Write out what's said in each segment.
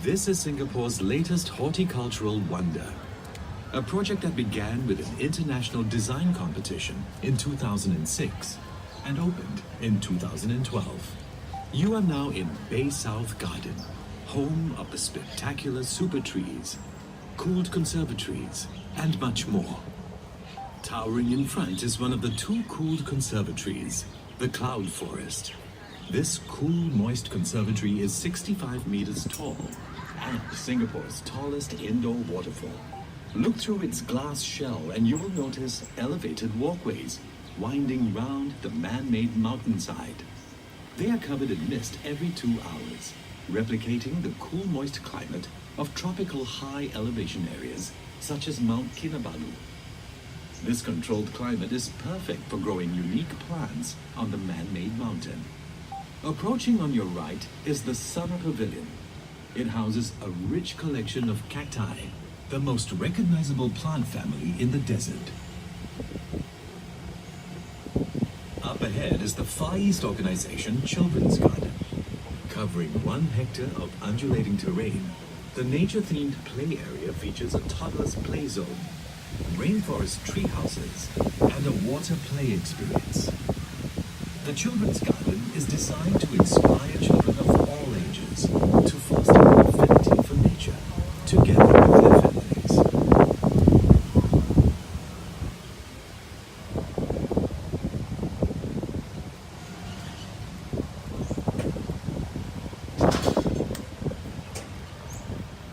This is Singapore's latest horticultural wonder. A project that began with an international design competition in 2006 and opened in 2012. You are now in Bay South Garden, home of the spectacular super trees, cooled conservatories, and much more. Towering in front is one of the two cooled conservatories, the Cloud Forest. This cool, moist conservatory is 65 meters tall and Singapore's tallest indoor waterfall. Look through its glass shell and you will notice elevated walkways winding round the man-made mountainside. They are covered in mist every 2 hours, replicating the cool, moist climate of tropical high elevation areas such as Mount Kinabalu. This controlled climate is perfect for growing unique plants on the man-made mountain. Approaching on your right is the Summer Pavilion. It houses a rich collection of cacti, the most recognizable plant family in the desert. Up ahead is the Far East organization Children's Garden. Covering 1 hectare of undulating terrain, the nature-themed play area features a toddler's play zone, rainforest tree houses, and a water play experience. The Children's Garden is designed to inspire children of all ages to foster an affinity for nature, together with their families.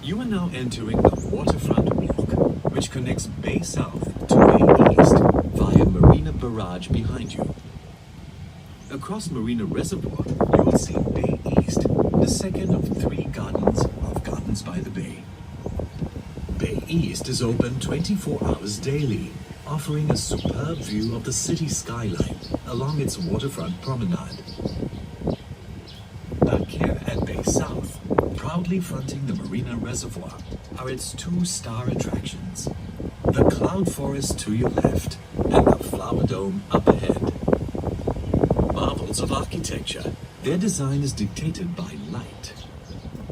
You are now entering the waterfront walk, which connects Bay South to Bay East via Marina Barrage behind you. Across Marina Reservoir, you will see Bay East, the second of 3 gardens of Gardens by the Bay. Bay East is open 24 hours daily, offering a superb view of the city skyline along its waterfront promenade. Back here at Bay South, proudly fronting the Marina Reservoir, are its 2 star attractions, the Cloud Forest to your left and the Flower Dome up ahead. Marvels of architecture, their design is dictated by light.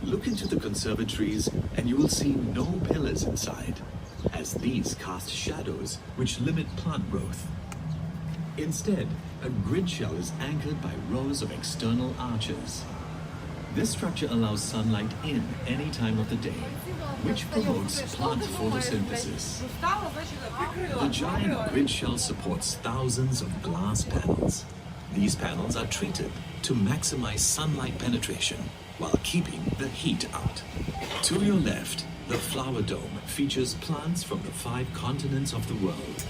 Look into the conservatories and you will see no pillars inside, as these cast shadows which limit plant growth. Instead, a grid shell is anchored by rows of external arches. This structure allows sunlight in any time of the day, which promotes plant photosynthesis. The giant grid shell supports thousands of glass panels. These panels are treated to maximize sunlight penetration while keeping the heat out. To your left, the Flower Dome features plants from the 5 continents of the world,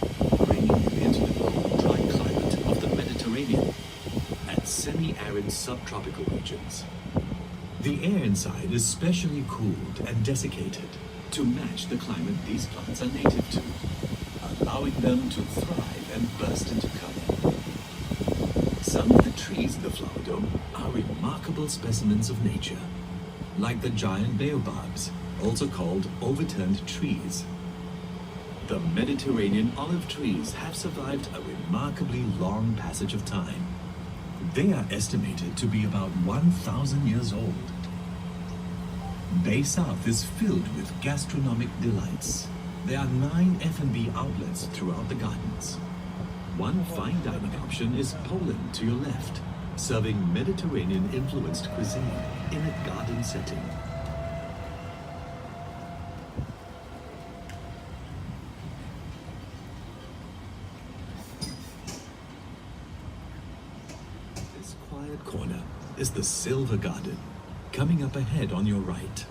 bringing you into the cool, dry climate of the Mediterranean and semi-arid subtropical regions. The air inside is specially cooled and desiccated to match the climate these plants are native to, allowing them to thrive and burst into color. Some of the trees in the Flower Dome are remarkable specimens of nature, like the giant baobabs, also called overturned trees. The Mediterranean olive trees have survived a remarkably long passage of time. They are estimated to be about 1,000 years old. Bay South is filled with gastronomic delights. There are 9 F&B outlets throughout the gardens. One fine dining option is Poland to your left, serving Mediterranean-influenced cuisine in a garden setting. This quiet corner is the Silver Garden, coming up ahead on your right.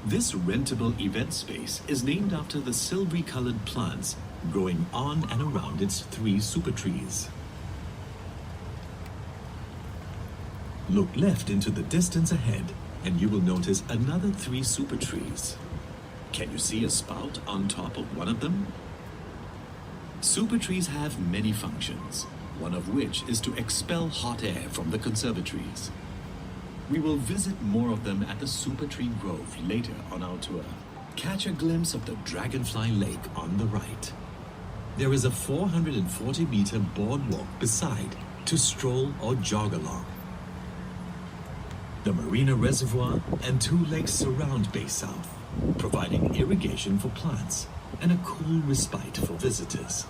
This rentable event space is named after the silvery-colored plants growing on and around its 3 super trees. Look left into the distance ahead and you will notice another 3 super trees. Can you see a spout on top of one of them? Super trees have many functions, one of which is to expel hot air from the conservatories. We will visit more of them at the Super Tree Grove later on our tour. Catch a glimpse of the Dragonfly Lake on the right. There is a 440-meter boardwalk beside to stroll or jog along. The Marina Reservoir and 2 lakes surround Bay South, providing irrigation for plants and a cool respite for visitors.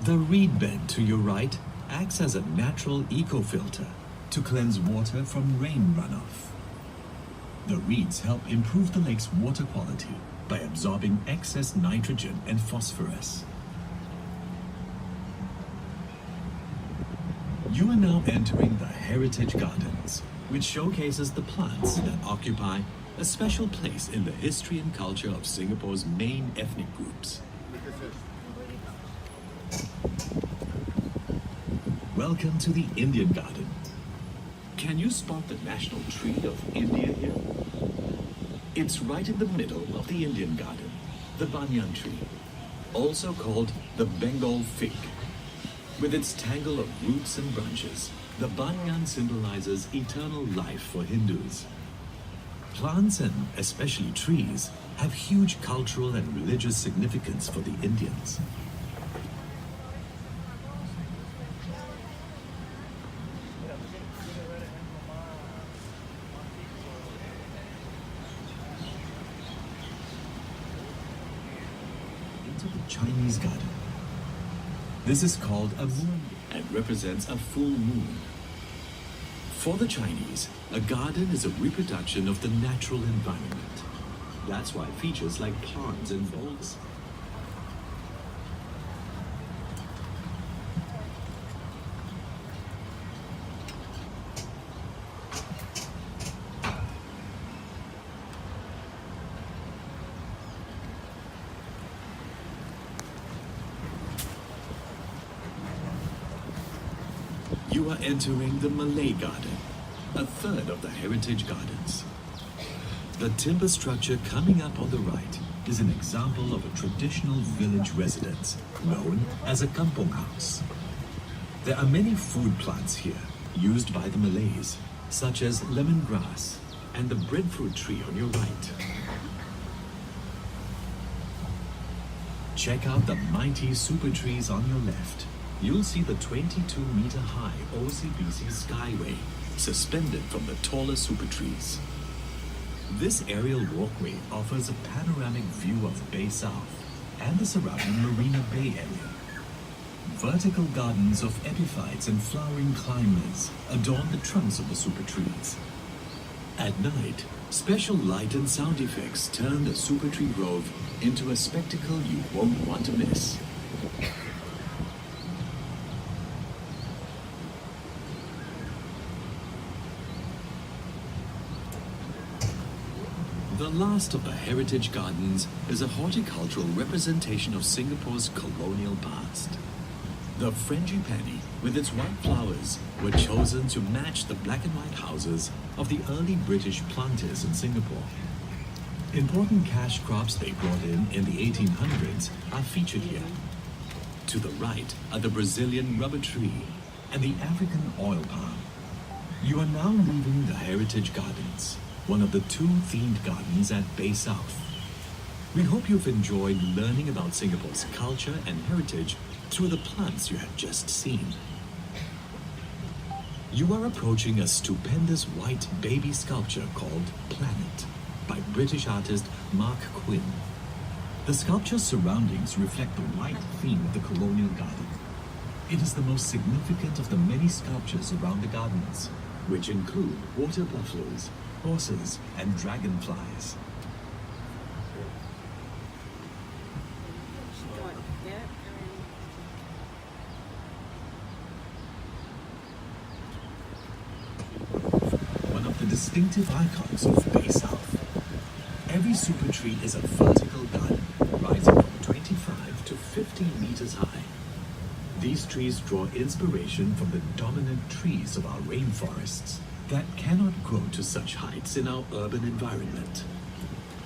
The reed bed to your right acts as a natural eco-filter to cleanse water from rain runoff. The reeds help improve the lake's water quality by absorbing excess nitrogen and phosphorus. You are now entering the Heritage Gardens, which showcases the plants that occupy a special place in the history and culture of Singapore's main ethnic groups. Welcome to the Indian Garden. Can you spot the national tree of India here? It's right in the middle of the Indian Garden, the banyan tree, also called the Bengal fig. With its tangle of roots and branches, the banyan symbolizes eternal life for Hindus. Plants, and especially trees, have huge cultural and religious significance for the Indians. Into the Chinese garden. This is called a moon and represents a full moon. For the Chinese, a garden is a reproduction of the natural environment. That's why features like ponds and bowls. You are entering the Malay Garden, a third of the Heritage Gardens. The timber structure coming up on the right is an example of a traditional village residence known as a kampong house. There are many food plants here used by the Malays, such as lemongrass and the breadfruit tree on your right. Check out the mighty super trees on your left. You'll see the 22-meter-high OCBC Skyway suspended from the taller super trees. This aerial walkway offers a panoramic view of Bay South and the surrounding Marina Bay area. Vertical gardens of epiphytes and flowering climbers adorn the trunks of the super trees. At night, special light and sound effects turn the super tree grove into a spectacle you won't want to miss. The last of the Heritage Gardens is a horticultural representation of Singapore's colonial past. The frangipani, with its white flowers, were chosen to match the black and white houses of the early British planters in Singapore. Important cash crops they brought in the 1800s are featured here. To the right are the Brazilian rubber tree and the African oil palm. You are now leaving the Heritage Gardens, one of the 2 themed gardens at Bay South. We hope you've enjoyed learning about Singapore's culture and heritage through the plants you have just seen. You are approaching a stupendous white baby sculpture called Planet by British artist Mark Quinn. The sculpture's surroundings reflect the white theme of the colonial garden. It is the most significant of the many sculptures around the gardens, which include water buffaloes, horses, and dragonflies. One of the distinctive icons of Bay South. Every super tree is a vertical garden, rising from 25 to 50 meters high. These trees draw inspiration from the dominant trees of our rainforests that cannot grow to such heights in our urban environment.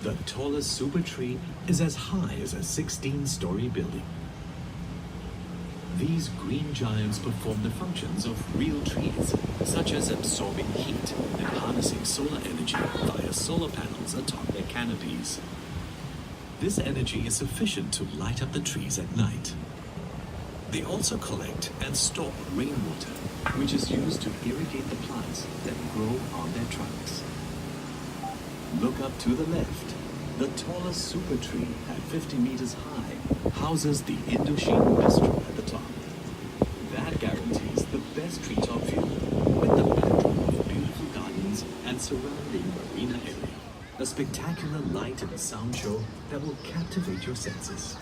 The tallest super tree is as high as a 16-story building. These green giants perform the functions of real trees, such as absorbing heat and harnessing solar energy via solar panels atop their canopies. This energy is sufficient to light up the trees at night. They also collect and store rainwater, which is used to irrigate the plants that grow on their trunks. Look up to the left. The tallest super tree, at 50 meters high, houses the Indochine Bistro at the top. That guarantees the best treetop view with the backdrop of beautiful gardens and surrounding marina area. A spectacular light and sound show that will captivate your senses.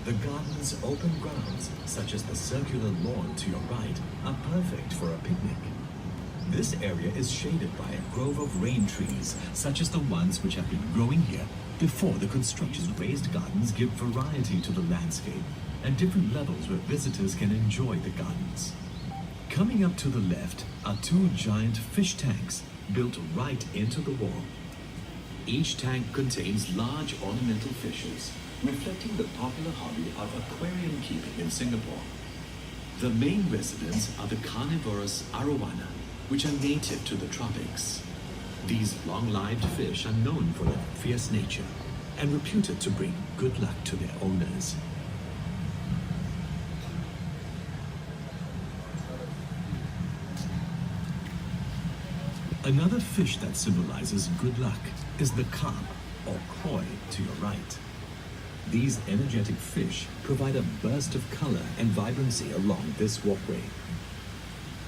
The garden's open grounds, such as the circular lawn to your right, are perfect for a picnic. This area is shaded by a grove of rain trees, such as the ones which have been growing here before the construction. Raised gardens give variety to the landscape and different levels where visitors can enjoy the gardens. Coming up to the left are two giant fish tanks built right into the wall. Each tank contains large ornamental fishes, reflecting the popular hobby of aquarium keeping in Singapore. The main residents are the carnivorous arowana, which are native to the tropics. These long-lived fish are known for their fierce nature and reputed to bring good luck to their owners. Another fish that symbolizes good luck is the carp, or koi, to your right. These energetic fish provide a burst of color and vibrancy along this walkway.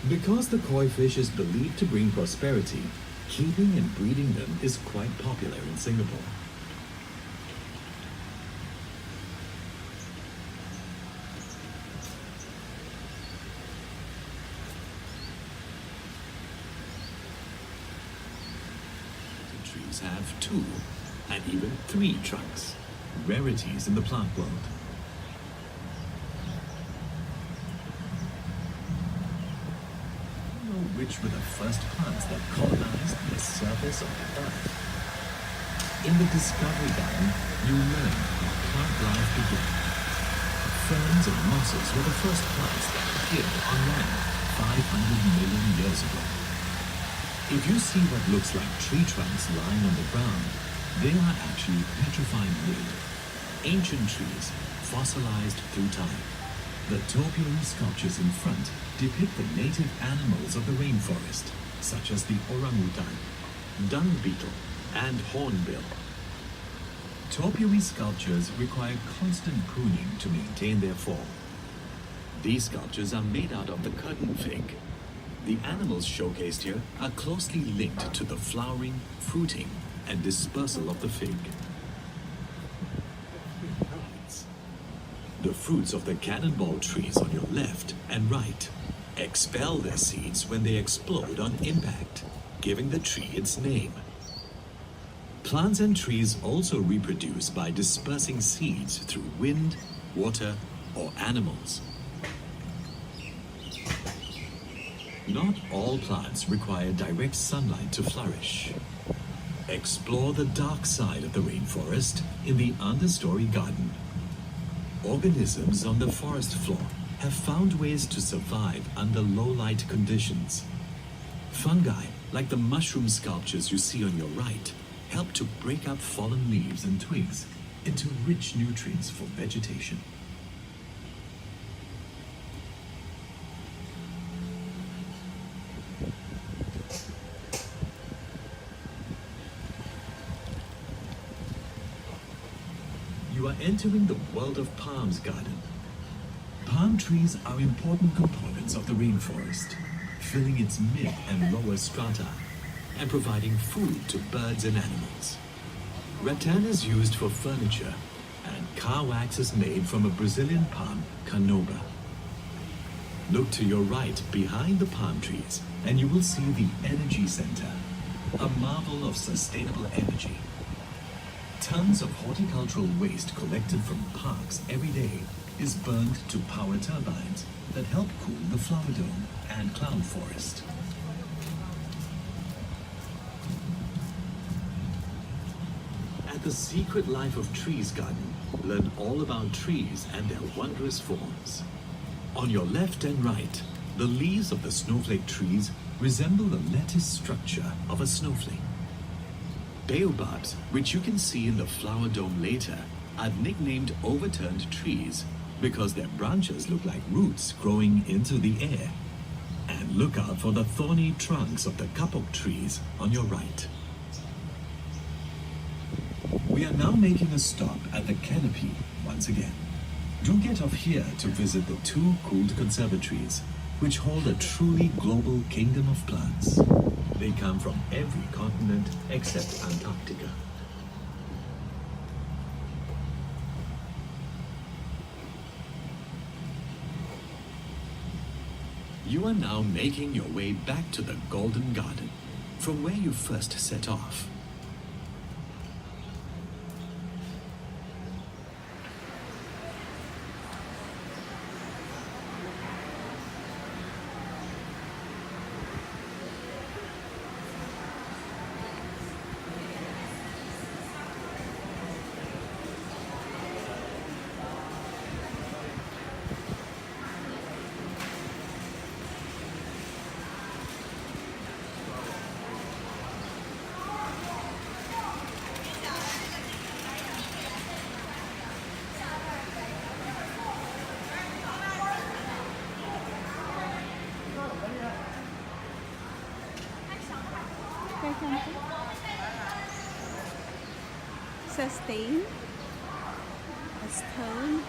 Because the koi fish is believed to bring prosperity, keeping and breeding them is quite popular in Singapore. Trees have 2 and even 3 trunks. Rarities in the plant world. You know which were the first plants that colonized the surface of the earth? In the Discovery Garden, you learn how plant life began. Ferns and mosses were the first plants that appeared on land 500 million years ago. If you see what looks like tree trunks lying on the ground, they are actually petrified wood, ancient trees fossilized through time. The topiary sculptures in front depict the native animals of the rainforest, such as the orangutan, dung beetle, and hornbill. Topiary sculptures require constant pruning to maintain their form. These sculptures are made out of the curtain fig. The animals showcased here are closely linked to the flowering, fruiting, and dispersal of the fig. The fruits of the cannonball trees on your left and right expel their seeds when they explode on impact, giving the tree its name. Plants and trees also reproduce by dispersing seeds through wind, water, or animals. Not all plants require direct sunlight to flourish. Explore the dark side of the rainforest in the understory garden. Organisms on the forest floor have found ways to survive under low-light conditions. Fungi, like the mushroom sculptures you see on your right, help to break up fallen leaves and twigs into rich nutrients for vegetation. You are entering the world of palms garden. Palm trees are important components of the rainforest, filling its mid and lower strata and providing food to birds and animals. Rattan is used for furniture, and car wax is made from a Brazilian palm, canoba. Look to your right behind the palm trees, and you will see the Energy Center, a marvel of sustainable energy. Tons of horticultural waste collected from parks every day is burned to power turbines that help cool the flower dome and cloud forest. At the Secret Life of Trees garden, learn all about trees and their wondrous forms. On your left and right, The leaves of the snowflake trees resemble the lattice structure of a snowflake. Baobabs, which you can see in the flower dome later, are nicknamed overturned trees because their branches look like roots growing into the air. And look out for the thorny trunks of the kapok trees on your right. We are now making a stop at the canopy once again. Do get off here to visit the two cooled conservatories, which hold a truly global kingdom of plants. They come from every continent except Antarctica. You are now making your way back to the Golden Garden, from where you first set off. Sustain a stone.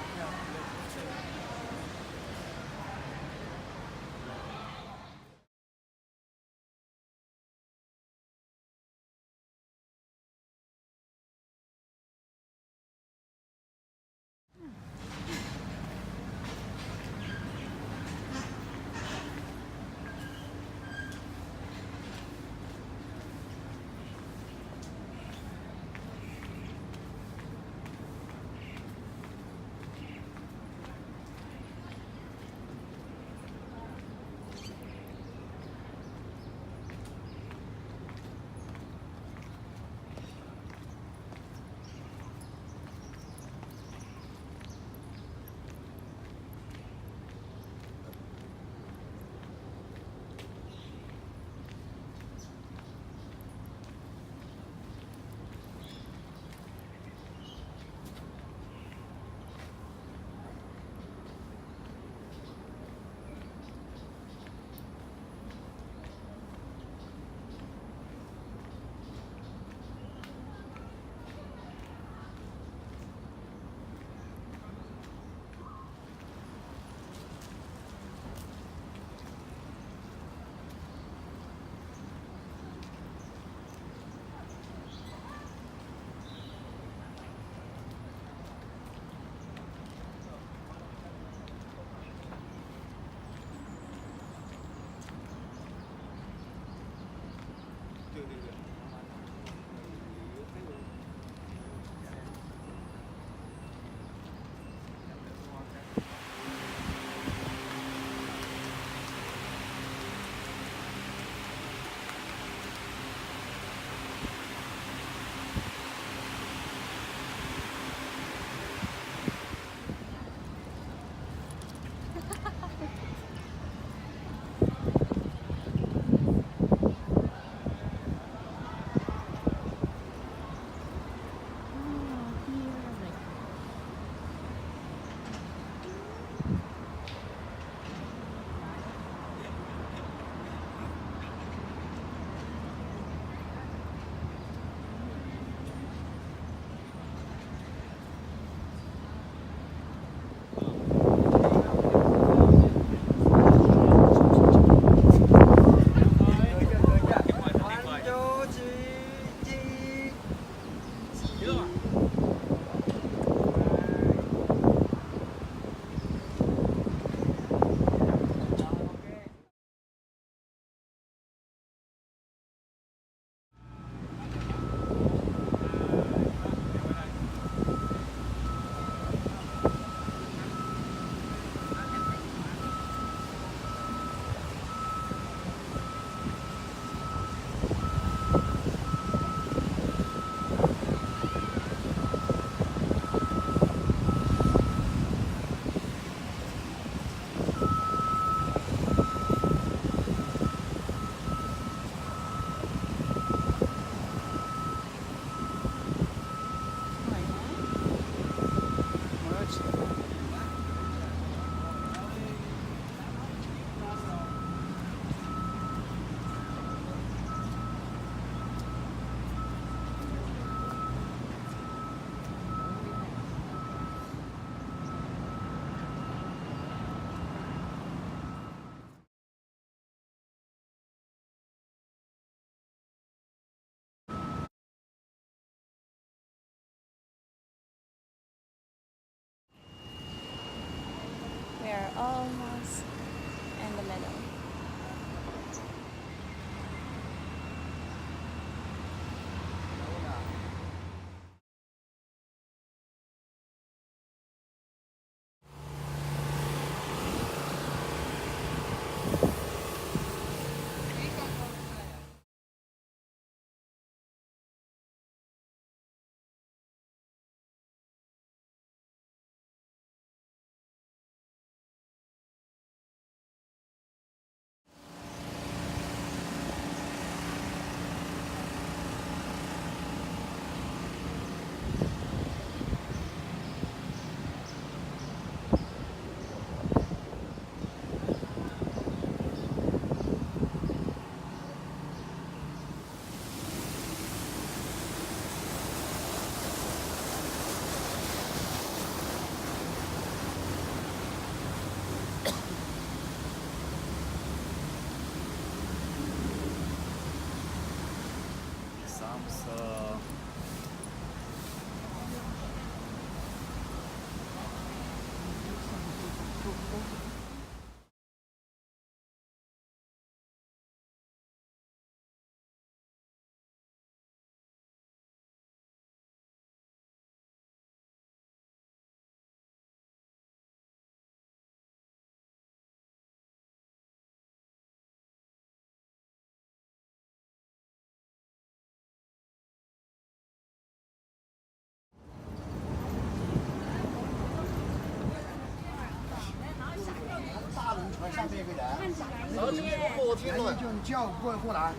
个人。看起来然后这边我听了，就你叫过来，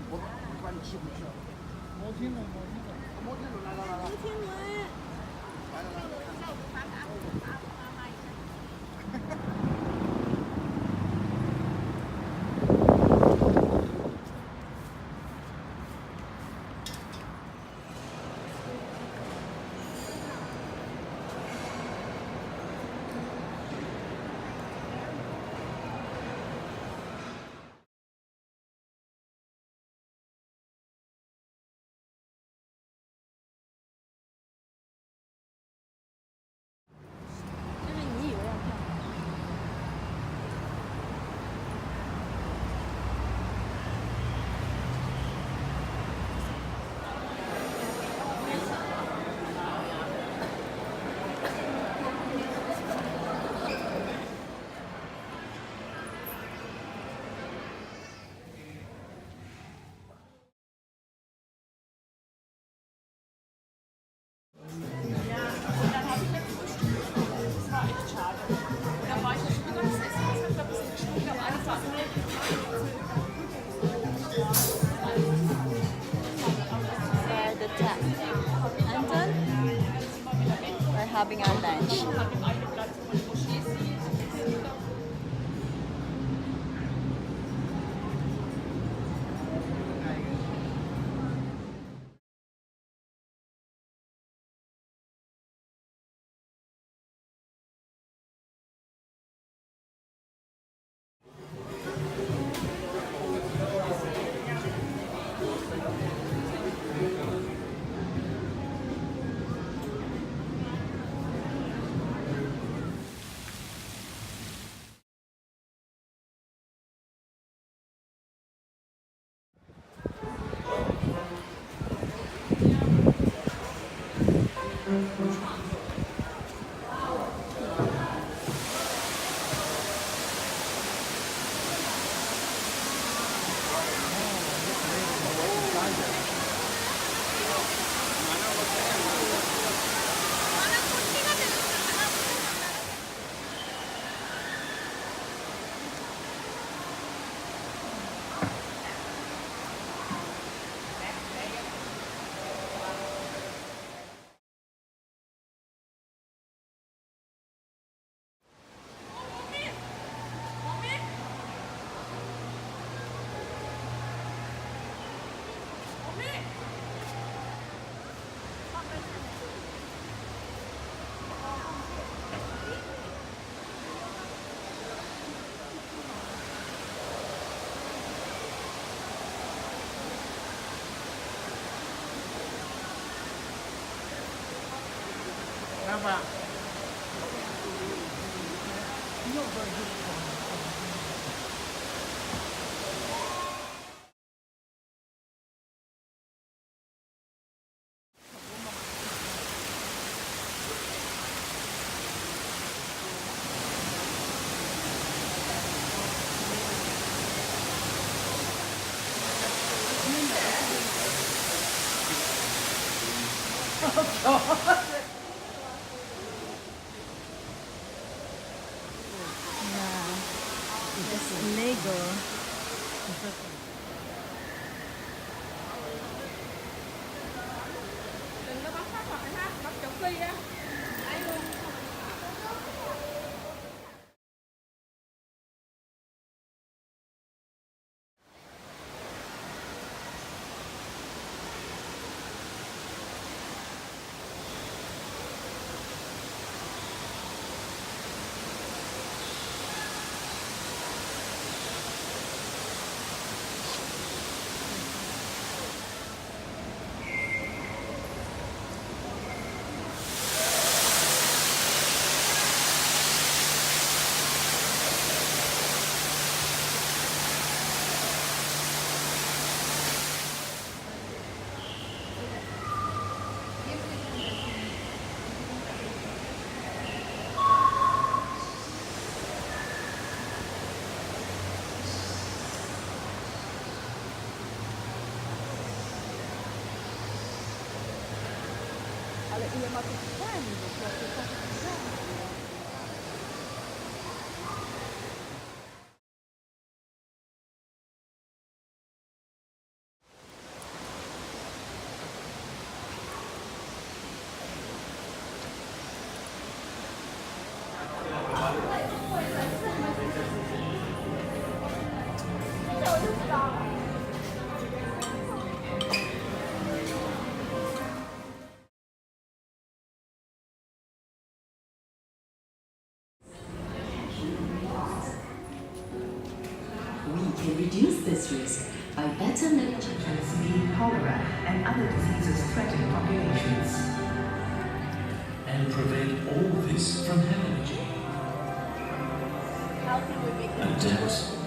我管你去不去。摩天轮，摩天轮，来，摩天轮。就是你以为要看。We're at the tap. And then we're having our lunch. Kenapa? Yeah, it's Lego. Ale ile ma tu błędów, We can reduce this risk by better managing TB, cholera, and other diseases threatening populations. And prevent all this from happening. How can we make it Adapt